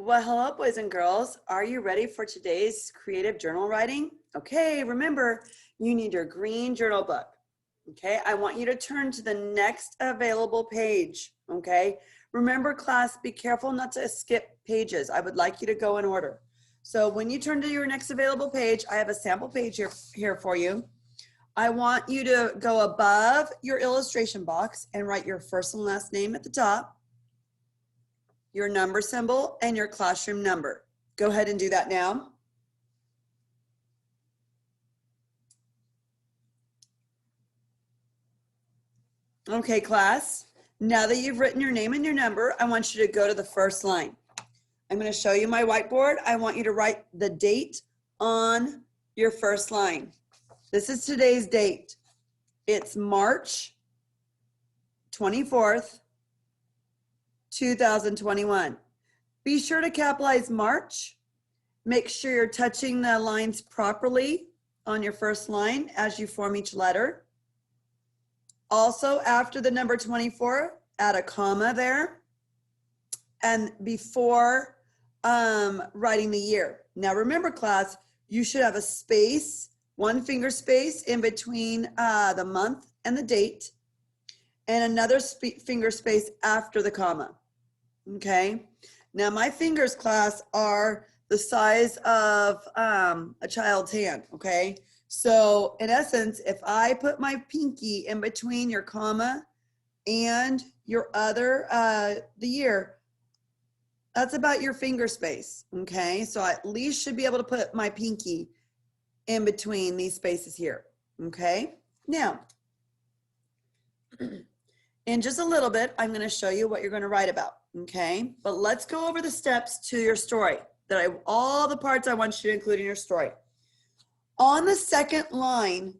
Well, hello, boys and girls. Are you ready for today's creative journal writing? Okay, remember, you need your green journal book. Okay, I want you to turn to the next available page. Okay, remember, class, be careful not to skip pages. I would like you to go in order. So when you turn to your next available page, I have a sample page here for you. I want you to go above your illustration box and write your first and last name at the top, your number symbol, and your classroom number. Go ahead and do that now. Okay, class. Now that you've written your name and your number, I want you to go to the first line. I'm going to show you my whiteboard. I want you to write the date on your first line. This is today's date. It's March 24th, 2021. Be sure to capitalize March. Make sure you're touching the lines properly on your first line as you form each letter. Also, after the number 24, add a comma there. And before writing the year. Now remember, class, you should have a space, one finger space in between the month and the date, and another finger space after the comma. Okay, now my fingers, class, are the size of a child's hand. Okay, so in essence, if I put my pinky in between your comma and your other, the year, that's about your finger space. Okay, so I at least should be able to put my pinky in between these spaces here. Okay, now in just a little bit, I'm going to show you what you're going to write about. Okay, but let's go over the steps to your story. All the parts I want you to include in your story. On the second line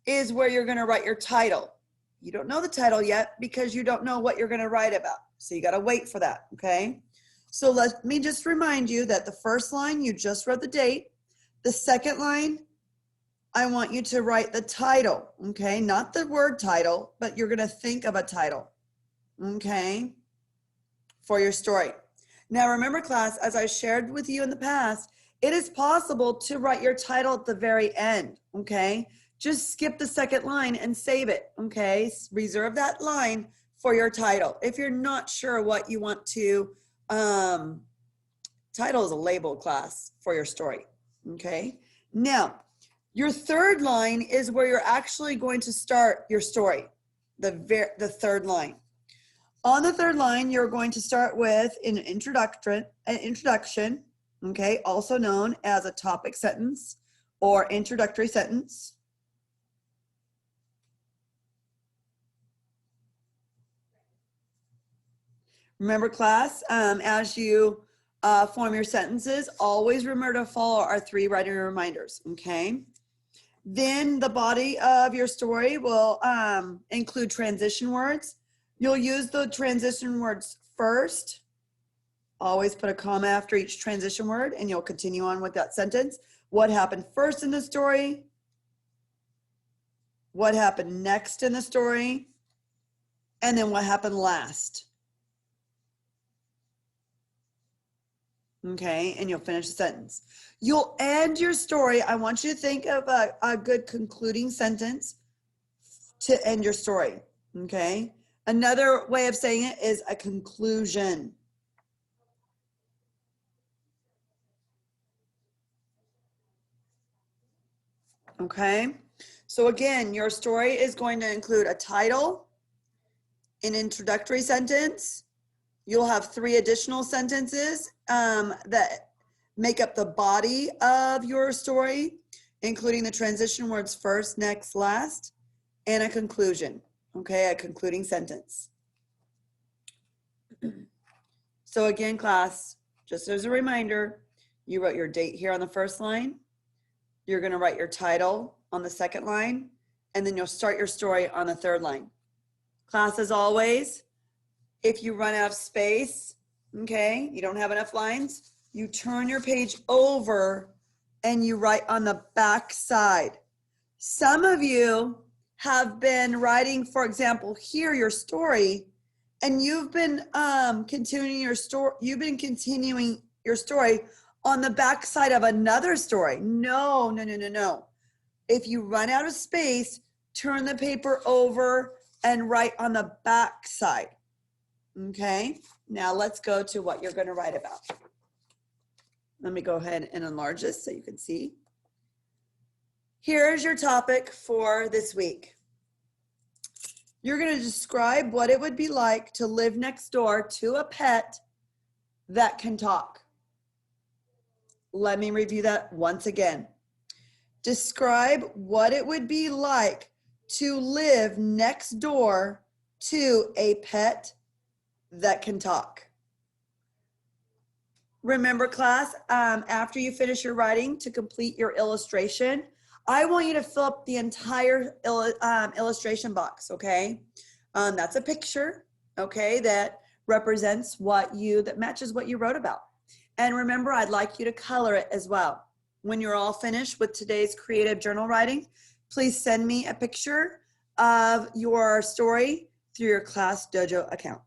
is where you're going to write your title. You don't know the title yet because you don't know what you're going to write about. So you got to wait for that. Okay, so let me just remind you that the first line, you just wrote the date. The second line, I want you to write the title. Okay, not the word title, but you're going to think of a title. Okay, for your story. Now remember, class, as I shared with you in the past, it is possible to write your title at the very end. Okay, just skip the second line and save it. Okay, reserve that line for your title. If you're not sure what you want to, title is a label, class, for your story. Okay, now your third line is where you're actually going to start your story, the third line. On the third line, you're going to start with an introduction, okay, also known as a topic sentence or introductory sentence. Remember, class, as you form your sentences, always remember to follow our 3 writing reminders, okay? Then the body of your story will include transition words. You'll use the transition words first. Always put a comma after each transition word and you'll continue on with that sentence. What happened first in the story? What happened next in the story? And then what happened last? Okay, and you'll finish the sentence. You'll end your story. I want you to think of a good concluding sentence to end your story. Okay, another way of saying it is a conclusion. Okay, so again, your story is going to include a title, an introductory sentence. You'll have 3 additional sentences that make up the body of your story, including the transition words first, next, last, and a conclusion. Okay, a concluding sentence. So again, class, just as a reminder, you wrote your date here on the first line. You're going to write your title on the second line, and then you'll start your story on the third line. Class, as always, if you run out of space, okay, you don't have enough lines, you turn your page over and you write on the back side. Some of you have been writing, for example, here, your story, and you've been continuing your story. You've been continuing your story on the back side of another story. No, no, no, no, no. If you run out of space, turn the paper over and write on the back side. Okay, now let's go to what you're going to write about. Let me go ahead and enlarge this so you can see. Here's your topic for this week. You're going to describe what it would be like to live next door to a pet that can talk. Let me review that once again. Describe what it would be like to live next door to a pet that can talk. Remember, class, after you finish your writing, to complete your illustration, I want you to fill up the entire illustration box, okay? That's a picture, okay, that represents that matches what you wrote about. And remember, I'd like you to color it as well. When you're all finished with today's creative journal writing, please send me a picture of your story through your Class Dojo account.